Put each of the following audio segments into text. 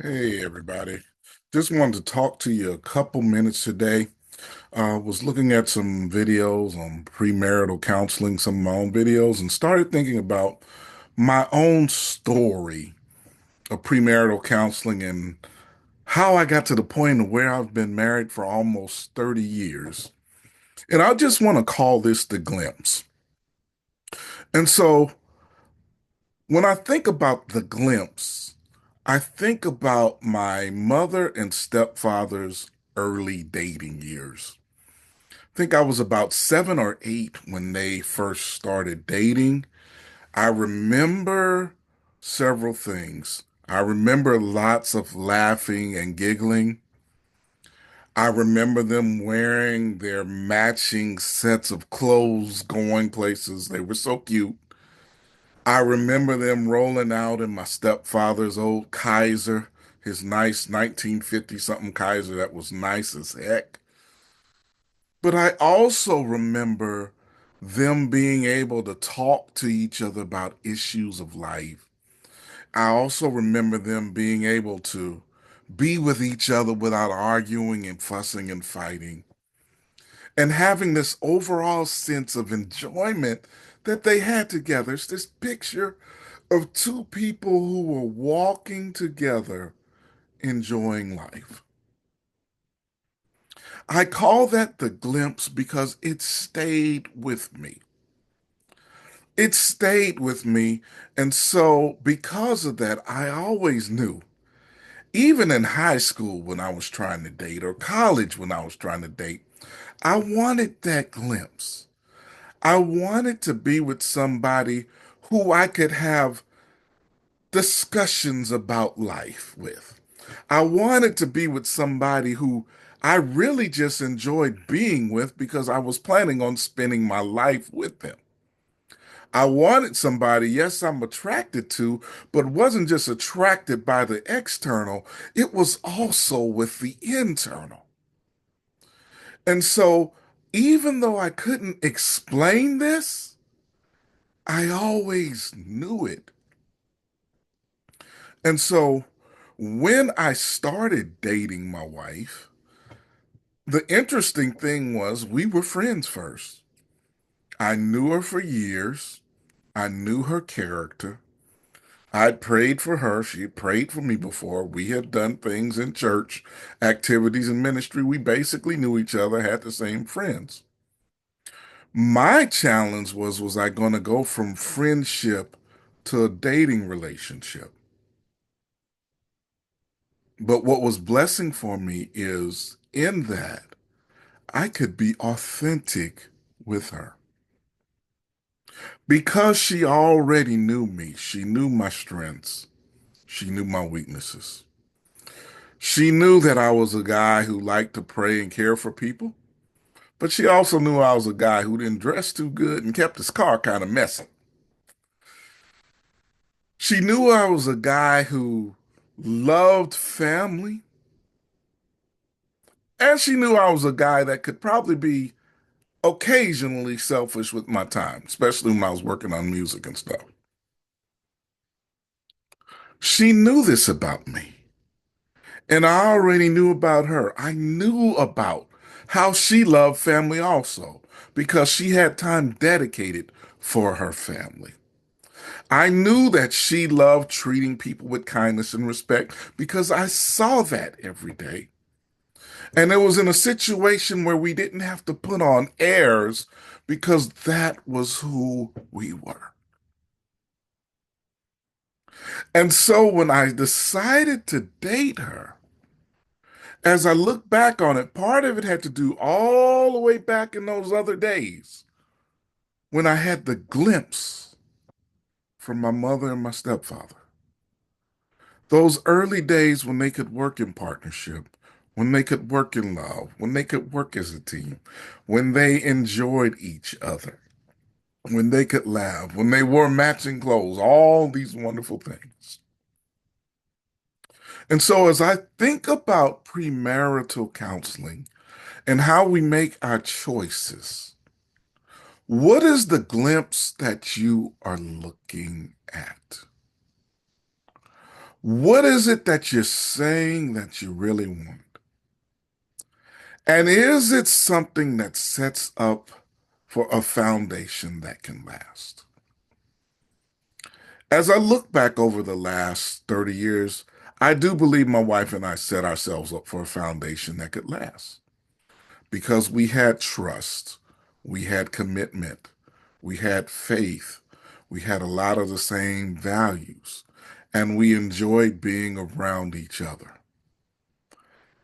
Hey everybody. Just wanted to talk to you a couple minutes today. Was looking at some videos on premarital counseling, some of my own videos, and started thinking about my own story of premarital counseling and how I got to the point of where I've been married for almost 30 years. And I just want to call this the glimpse. And so when I think about the glimpse, I think about my mother and stepfather's early dating years. I think I was about 7 or 8 when they first started dating. I remember several things. I remember lots of laughing and giggling. I remember them wearing their matching sets of clothes, going places. They were so cute. I remember them rolling out in my stepfather's old Kaiser, his nice 1950 something Kaiser that was nice as heck. But I also remember them being able to talk to each other about issues of life. I also remember them being able to be with each other without arguing and fussing and fighting, and having this overall sense of enjoyment that they had together. It's this picture of two people who were walking together, enjoying life. I call that the glimpse because it stayed with me. It stayed with me. And so, because of that, I always knew, even in high school when I was trying to date, or college when I was trying to date, I wanted that glimpse. I wanted to be with somebody who I could have discussions about life with. I wanted to be with somebody who I really just enjoyed being with because I was planning on spending my life with them. I wanted somebody, yes, I'm attracted to, but wasn't just attracted by the external, it was also with the internal. And so, even though I couldn't explain this, I always knew it. And so, when I started dating my wife, the interesting thing was we were friends first. I knew her for years. I knew her character. I'd prayed for her. She had prayed for me before. We had done things in church, activities in ministry. We basically knew each other, had the same friends. My challenge was I going to go from friendship to a dating relationship? But what was blessing for me is in that I could be authentic with her. Because she already knew me, she knew my strengths, she knew my weaknesses. She knew that I was a guy who liked to pray and care for people, but she also knew I was a guy who didn't dress too good and kept his car kind of messy. She knew I was a guy who loved family, and she knew I was a guy that could probably be occasionally selfish with my time, especially when I was working on music and stuff. She knew this about me. And I already knew about her. I knew about how she loved family also because she had time dedicated for her family. I knew that she loved treating people with kindness and respect because I saw that every day. And it was in a situation where we didn't have to put on airs because that was who we were. And so when I decided to date her, as I look back on it, part of it had to do all the way back in those other days when I had the glimpse from my mother and my stepfather. Those early days when they could work in partnership, when they could work in love, when they could work as a team, when they enjoyed each other, when they could laugh, when they wore matching clothes, all these wonderful things. And so as I think about premarital counseling and how we make our choices, what is the glimpse that you are looking at? What is it that you're saying that you really want? And is it something that sets up for a foundation that can last? As I look back over the last 30 years, I do believe my wife and I set ourselves up for a foundation that could last because we had trust, we had commitment, we had faith, we had a lot of the same values, and we enjoyed being around each other.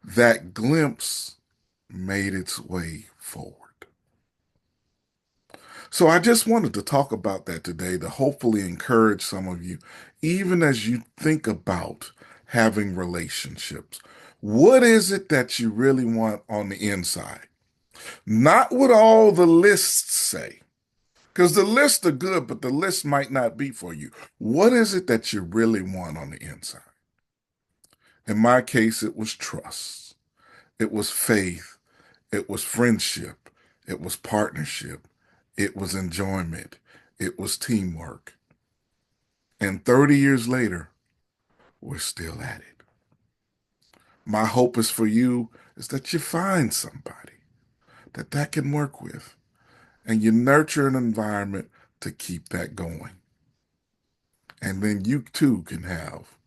That glimpse made its way forward. So I just wanted to talk about that today to hopefully encourage some of you, even as you think about having relationships. What is it that you really want on the inside? Not what all the lists say, because the lists are good, but the list might not be for you. What is it that you really want on the inside? In my case, it was trust, it was faith, it was friendship, it was partnership, it was enjoyment, it was teamwork. And 30 years later, we're still at it. My hope is for you is that you find somebody that can work with and you nurture an environment to keep that going. And then you too can have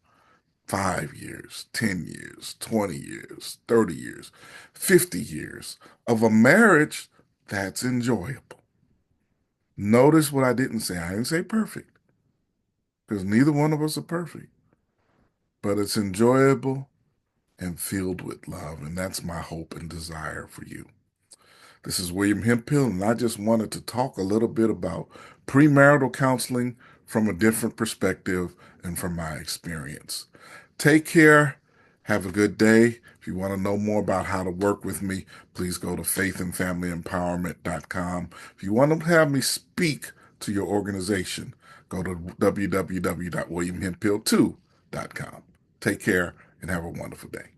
5 years, 10 years, 20 years, 30 years, 50 years of a marriage that's enjoyable. Notice what I didn't say. I didn't say perfect because neither one of us are perfect, but it's enjoyable and filled with love. And that's my hope and desire for you. This is William Hemphill, and I just wanted to talk a little bit about premarital counseling from a different perspective and from my experience. Take care. Have a good day. If you want to know more about how to work with me, please go to faithandfamilyempowerment.com. If you want to have me speak to your organization, go to www.williamhemphill2.com. Take care and have a wonderful day.